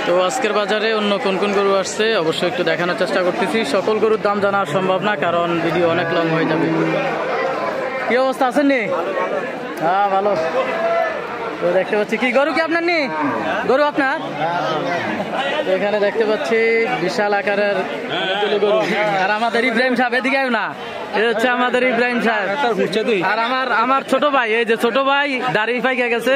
তো আজকের বাজারে অন্য কোন কোন গরু আসছে অবশ্যই একটু দেখানোর চেষ্টা করতেছি। সকল গরুর দাম জানা সম্ভব না, কারণ ভিডিও অনেক লং হয়ে যাবে। কি অবস্থা আছেন নি? হ্যাঁ ভালো। তো দেখতে পাচ্ছি কি গরু কি আপনার নি? গরু আপনার? তো এখানে দেখতে পাচ্ছি বিশাল আকারের গরু। আর আমাদের ইব্রাহিম সাহেব এদিকে না, এটা হচ্ছে আমাদের ইব্রাহিম সাহেব। আর আমার ছোট ভাই, এই যে ছোট ভাই দাড়ি পাইকে গেছে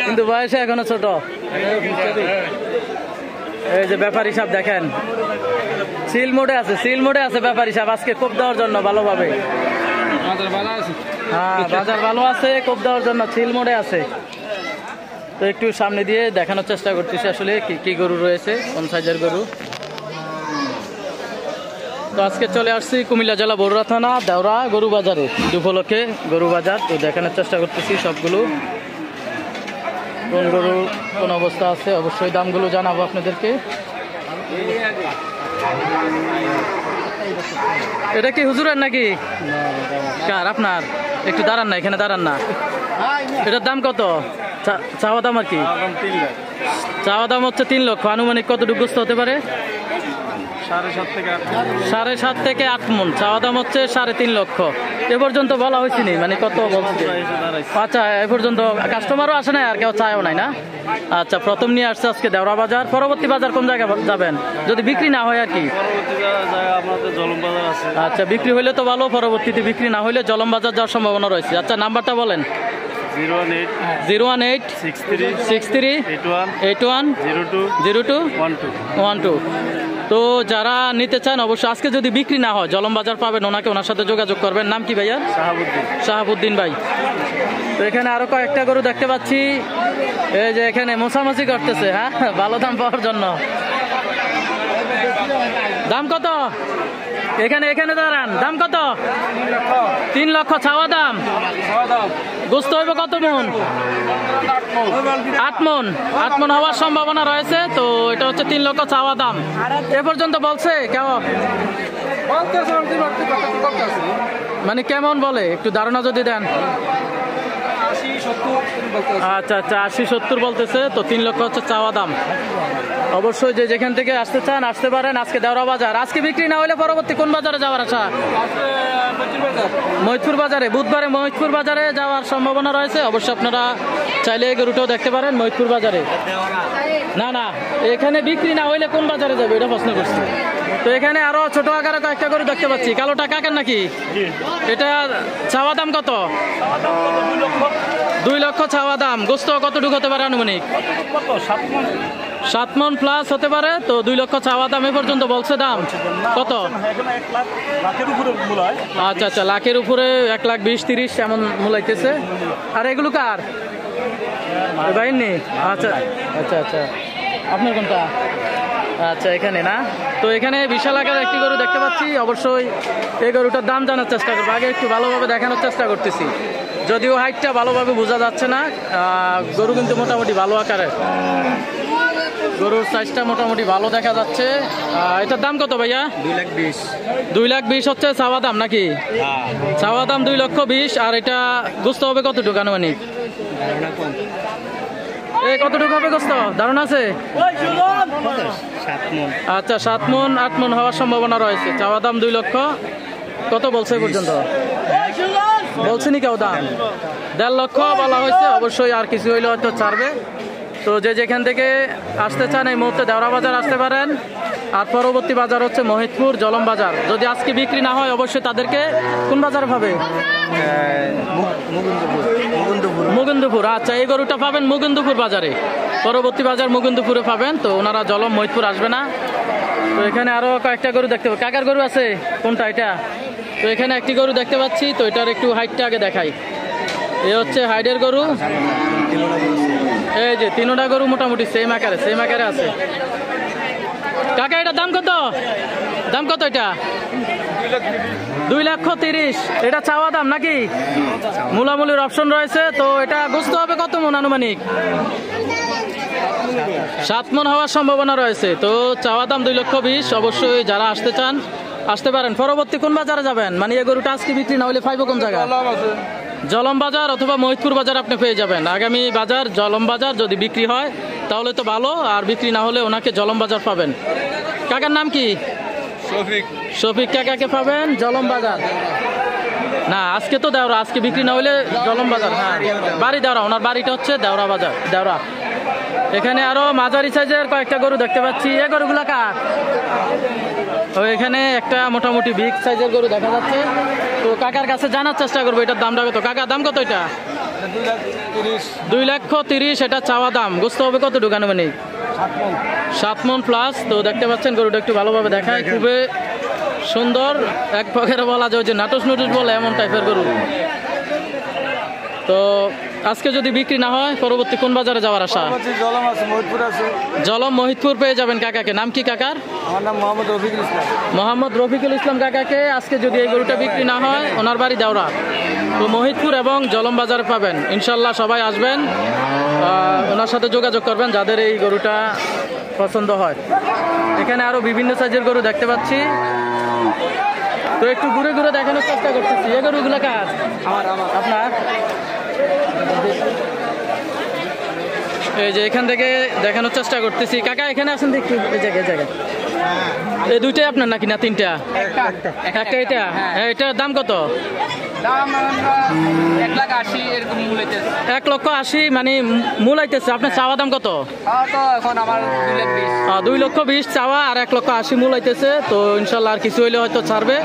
কিন্তু বয়সে এখনো ছোট। এই যে ব্যাপারী সাহেব দেখেন সিল মোডে আছে ব্যাপারী সাহেব আজকে কোপ দেওয়ার জন্য ভালোভাবে। হ্যাঁ বাজার ভালো আছে, কোপ দেওয়ার জন্য সিল মোডে আছে। তো একটু সামনে দিয়ে দেখানোর চেষ্টা করতেছি আসলে কি কি গরু রয়েছে, কোন সাইজের গরু। তো আজকে চলে আসছি কুমিল্লা জেলা বরুড়া থানা দেওরা গরু বাজারে, উপলক্ষে গরু বাজার। তো দেখানোর চেষ্টা করতেছি সবগুলো কোন গরু কোন অবস্থা আছে, অবশ্যই দামগুলো জানাবো আপনাদেরকে। এটা কি হুজুরের নাকি? কার আপনার? একটু দাঁড়ান না, এখানে দাঁড়ান না। এটার দাম কত চাওয়া দাম? আর কি চাওয়া দাম হচ্ছে 3 লক্ষ। আনুমানিক কতটুকু হতে পারে? 7.5 থেকে 8 মন। চাওয়া দাম হচ্ছে 3.5 লক্ষ। এ পর্যন্ত বলা হয়েছে নি, মানে কত বলছে? আচ্ছা এ পর্যন্ত কাস্টমারও আসে নাই আর কেউ চায়ও নাই না? আচ্ছা প্রথম নিয়ে আসছে আজকে দেওরা বাজার। পরবর্তী বাজার কোন জায়গায় যাবেন যদি বিক্রি না হয় আর কি? আচ্ছা বিক্রি হইলে তো ভালো, পরবর্তীতে বিক্রি না হইলে জলম বাজার যাওয়ার সম্ভাবনা রয়েছে। আচ্ছা নাম্বারটা বলেন। 018 63 81 02 12। তো যারা নিতে চান অবশ্যই আজকে যদি বিক্রি না হয় জলম বাজার পাবেন ওনাকে, ওনার সাথে যোগাযোগ করবেন। নাম কি ভাইয়া? শাহাবুদ্দিন ভাই। তো এখানে আরো কয়েকটা গরু দেখতে পাচ্ছি, এই যে এখানে মোছামাছি করতেছে। হ্যাঁ ভালো দাম পাওয়ার জন্য। দাম কত? এখানে দাঁড়ান। দাম কত? 3 লক্ষ চাওয়া দাম। গোস্ত হইব কত মন? 8 মন। 8 মন হওয়ার সম্ভাবনা রয়েছে। তো এটা হচ্ছে 3 লক্ষ চাওয়া দাম। এ পর্যন্ত বলছে কেমন, মানে কেমন বলে একটু ধারণা যদি দেন। আচ্ছা 80-70 বলতেছে। তো 3 লক্ষ হচ্ছে চাওয়া দাম। অবশ্যই যে যেখান থেকে আসতে চান আসতে পারেন। আজকে দেওরা বাজার, আজকে বিক্রি না হলে পরবর্তী কোন বাজারে যাওয়ার আশা? মহিদপুর বাজারে। বুধবারে মহিদপুর বাজারে যাওয়ার সম্ভাবনা রয়েছে। অবশ্যই আপনারা চাইলে এই গরুটাও দেখতে পারেন মহিদপুর বাজারে। না এখানে বিক্রি না হইলে কোন বাজারে যাবে এটা প্রশ্ন করছি। তো এখানে আরো ছোট আকারে কয়েকটা গরু দেখতে পাচ্ছি। কালোটা কাকের নাকি? এটা চাওয়া দাম কত? 2 লক্ষ চাওয়া দাম। গোস্ত কতটুকু হতে পারে আনুমানিক? 7 মন প্লাস হতে পারে। তো 2 লক্ষ চাওয়া দাম। এ পর্যন্ত বলছে দাম কত? আচ্ছা লাখের উপরে 1,20,30 এমন মূলাইতেছে। আর এগুলো কার? বাইনি। আচ্ছা আপনার কোনটা? আচ্ছা এখানে না। তো এখানে বিশাল আকার একটি গরু দেখতে পাচ্ছি। অবশ্যই এই গরুটার দাম জানার চেষ্টা করবো। আগে একটু ভালোভাবে দেখানোর চেষ্টা করতেছি, যদিও হাইটটা ভালোভাবে বোঝা যাচ্ছে না। গরু কিন্তু মোটামুটি ভালো আকারের, গরুর সাইজটা মোটামুটি ভালো দেখা যাচ্ছে। এটার দাম কত ভাইয়া? 2,20,000 হচ্ছে চাওয়া দাম নাকি? চাওয়া দাম 2,20,000। আর এটা গোস্ত হবে কতটুকু আনুমানিক? কতটুকু হবে গোস্ত ধারণা আছে? আচ্ছা 7 মন 8 মন হওয়ার সম্ভাবনা রয়েছে। চাওয়া দাম 2 লক্ষ। কত বলছে পর্যন্ত? বলছেনি কেউ দাম? 1.5 লক্ষ বলা হয়েছে। অবশ্যই আর কিছু হইলে হয়তো ছাড়বে। তো যে যেখান থেকে আসতে চান এই মুহূর্তে দেওরা বাজার আসতে পারেন। আর পরবর্তী বাজার হচ্ছে মহিদপুর জলম বাজার। যদি আজকে বিক্রি না হয় অবশ্যই তাদেরকে কোন বাজারে পাবে? মুকুন্দপুর। আচ্ছা এই গরুটা পাবেন মুকুন্দপুর বাজারে। পরবর্তী বাজার মুকুন্দপুরে পাবেন। তো ওনারা জলম মহিদপুর আসবে না। তো এখানে আরো কয়েকটা গরু দেখতে পাবো। কাকার গরু আছে কোনটা এটা? তো এখানে একটি গরু দেখতে পাচ্ছি। তো এটার একটু হাইটটা আগে দেখাই। এ হচ্ছে হাইডের গরু। এই যে 3টা গরু মোটামুটি সেম আকারে আছে। কাকা এটার দাম কত? এটা 2,30,000। এটা চাওয়া দাম নাকি? মূলামূলির অপশন রয়েছে। তো এটা গোস্ত হবে কত মন আনুমানিক? 7 মন হওয়ার সম্ভাবনা রয়েছে। তো চাওয়া দাম 2,20,000। অবশ্যই যারা আসতে চান আসতে পারেন। পরবর্তী কোন বাজারে যাবেন? মানে এই গরুটা আজকে বিক্রি না হলে পাইবো কোন জায়গায়? জলম বাজার অথবা মহিতপুর বাজার আপনি পেয়ে যাবেন। আগামী বাজার জলম বাজার, যদি বিক্রি হয় তাহলে তো ভালো, আর বিক্রি না হলে ওনাকে জলম বাজার পাবেন। কাকার নাম কি? শফিক। শফিক কাকাকে পাবেন জলম বাজার। না আজকে তো দেওরা, আজকে বিক্রি না হলে জলম বাজার। হ্যাঁ বাড়ি দেওরা, ওনার বাড়িটা হচ্ছে দেওরা বাজার, দেওরা। এখানে আরো মাঝারি সাইজের কয়েকটা গরু দেখতে পাচ্ছি। এই গরুগুলা কার? তো এখানে একটা মোটামুটি বিগ সাইজের গরু দেখা যাচ্ছে। তো কাকার কাছে জানার চেষ্টা করবো এটার দামটা কত। কাকা দাম কত এটা? 2,30,000 এটা চাওয়া দাম। গোস্ত হবে কত ঢুকানো মানে? 7 মণ প্লাস। তো দেখতে পাচ্ছেন গরুটা একটু ভালোভাবে দেখায়, খুবই সুন্দর। এক পকেটে বলা যায় যে নাটস নুটুস বলে এমন টাইপের গরু। তো আজকে যদি বিক্রি না হয় পরবর্তী কোন বাজারে যাওয়ার আশা? জলম আছে, মহিতপুর আছে। জলম মহিতপুর পেয়ে যাবেন কাকাকে। নাম কি কাকার? আমার নাম মোহাম্মদ রফিকুল ইসলাম। মোহাম্মদ রফিকুল ইসলাম কাকাকে আজকে যদি এই গরুটা বিক্রি না হয়, ওনার বাড়ি দেওরা, তো মহিতপুর এবং জলম বাজারে পাবেন। ইনশাল্লাহ সবাই আসবেন, ওনার সাথে যোগাযোগ করবেন যাদের এই গরুটা পছন্দ হয়। এখানে আরো বিভিন্ন সাইজের গরু দেখতে পাচ্ছি। তো একটু ঘুরে ঘুরে দেখানোর চেষ্টা করতেছি। এই গরুগুলো কার? আপনার? এই যে এখান থেকে দেখানোর চেষ্টা করতেছি। কাকা এখানে আছেন দেখি, এই জায়গায় এই দুইটাই আপনার নাকি না তিনটা? একটা এটা। এটার দাম কত? 1,80,000 মানে মূলাইতেছে। আপনার চাওয়া দাম কত? 2,20,000 চাওয়া আর 1,80,000 মূলাইতেছে। তো ইনশাল্লাহ আর কিছু হইলে হয়তো ছাড়বে।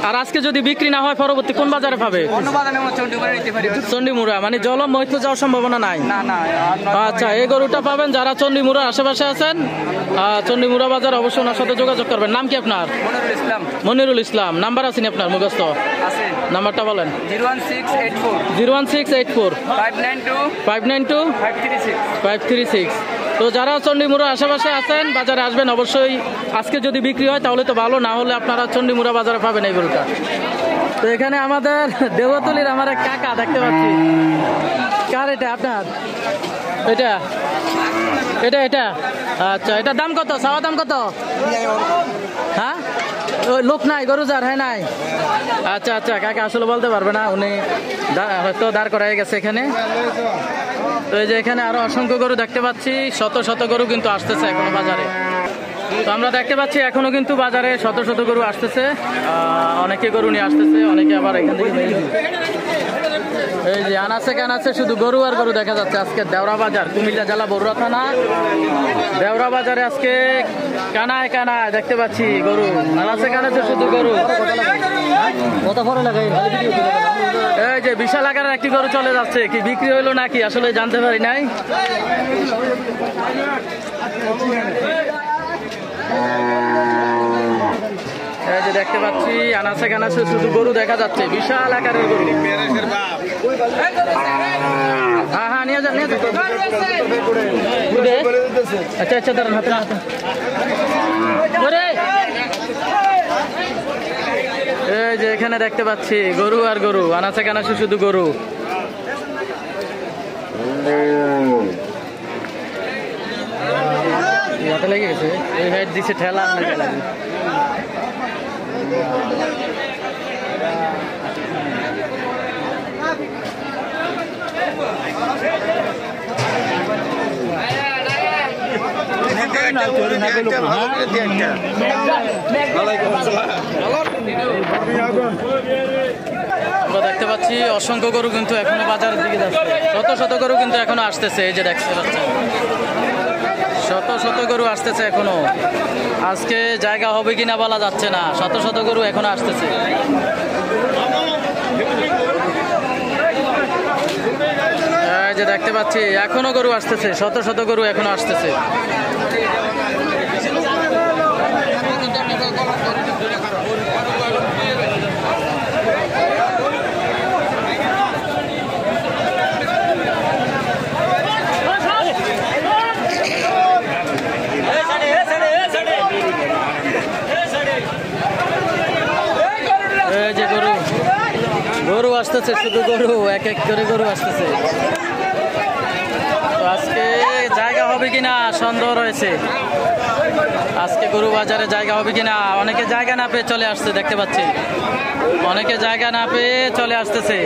আর আজকে যদি বিক্রি না হয় পরবর্তী কোন বাজারে পাবে? চন্ডিমুড়া, মানে জলম মহিতপুর যাওয়ার সম্ভাবনা নাই। আচ্ছা, এই গরুটা পাবেন যারা চন্ডিমুড়ার আশেপাশে আছেন। চন্ডিমুড়া বাজার অবশ্যই ওনার সাথে যোগাযোগ করবেন। নাম কি আপনার? মনিরুল ইসলাম। নাম্বার আছে নি আপনার মুখস্থ? নাম্বারটা বলেন। 01684 592 536। তো যারা চন্ডিমুড়া আশেপাশে আছেন বাজারে আসবেন অবশ্যই। আজকে যদি বিক্রি হয় তাহলে তো ভালো, না হলে আপনারা চন্ডিমুড়া বাজারে পাবেন এই গরুটা। তো এখানে আমাদের দেবতলির আমার এক কাকা দেখতে পাচ্ছি। কার এটা? আপনার? এটা এটা এটা আচ্ছা, এটার দাম কত? চাওয়া দাম কত? হ্যাঁ লোক নাই, গরু যার হয় নাই। আচ্ছা আচ্ছা, কাকা আসলে বলতে পারবে না, উনি হয়তো দাঁড় করাই গেছে এখানে। তো এই যে এখানে আরো অসংখ্য গরু দেখতে পাচ্ছি। শত শত গরু কিন্তু আসতেছে এখনো বাজারে। তো আমরা দেখতে পাচ্ছি এখনো কিন্তু বাজারে শত শত গরু আসতেছে। অনেকে গরু নিয়ে আসতেছে, অনেকে আবার এখান থেকে নিয়ে যাচ্ছে। এই যে আনাচে কানাচে শুধু গরু আর গরু দেখা যাচ্ছে। আজকে দেওরা বাজার, কুমিল্লা জেলা বরুড়া থানা দেওরা বাজারে আজকে কানায় কানায় দেখতে পাচ্ছি গরু। আনাচে কানাচে শুধু গরু। এই যে বিশাল আকারের একটি গরু চলে যাচ্ছে। কি বিক্রি হইলো নাকি আসলে জানতে পারি নাই। এই যে দেখতে পাচ্ছি আনাচে কানাচে শুধু গরু দেখা যাচ্ছে, বিশাল আকারের গরু। হ্যাঁ হ্যাঁ, নিয়ে যান নিয়ে যান। আচ্ছা আচ্ছা, দাঁড়ান হাতে হাতে। এই যে এখানে দেখতে পাচ্ছি গরু আর গরু, আনাচে কানাচে শুধু গরু। লেগে গেছে, এই হাইট দিচ্ছে ঠেলা। দেখতে পাচ্ছি অসংখ্য গরু কিন্তু এখনো বাজারের দিকে যাচ্ছে। শত শত গরু কিন্তু এখনো আসতেছে। এই যে দেখতে পাচ্ছেন শত শত গরু আসতেছে এখনো। আজকে জায়গা হবে কিনা বলা যাচ্ছে না, শত শত গরু এখনো আসতেছে। এই যে দেখতে পাচ্ছি এখনো গরু আসতেছে, শত শত গরু এখনো আসতেছে। এই যে গরু গরু আসতেছে, শুধু গরু, এক এক করে গরু আসতেছে। তো আজকে জায়গা হবে কিনা সন্দেহ রয়েছে। আজকে গরু বাজারে জায়গা হবে কিনা। অনেকে জায়গা না পেয়ে চলে আসছে, দেখতে পাচ্ছি অনেকে জায়গা না পেয়ে চলে আসতেছে।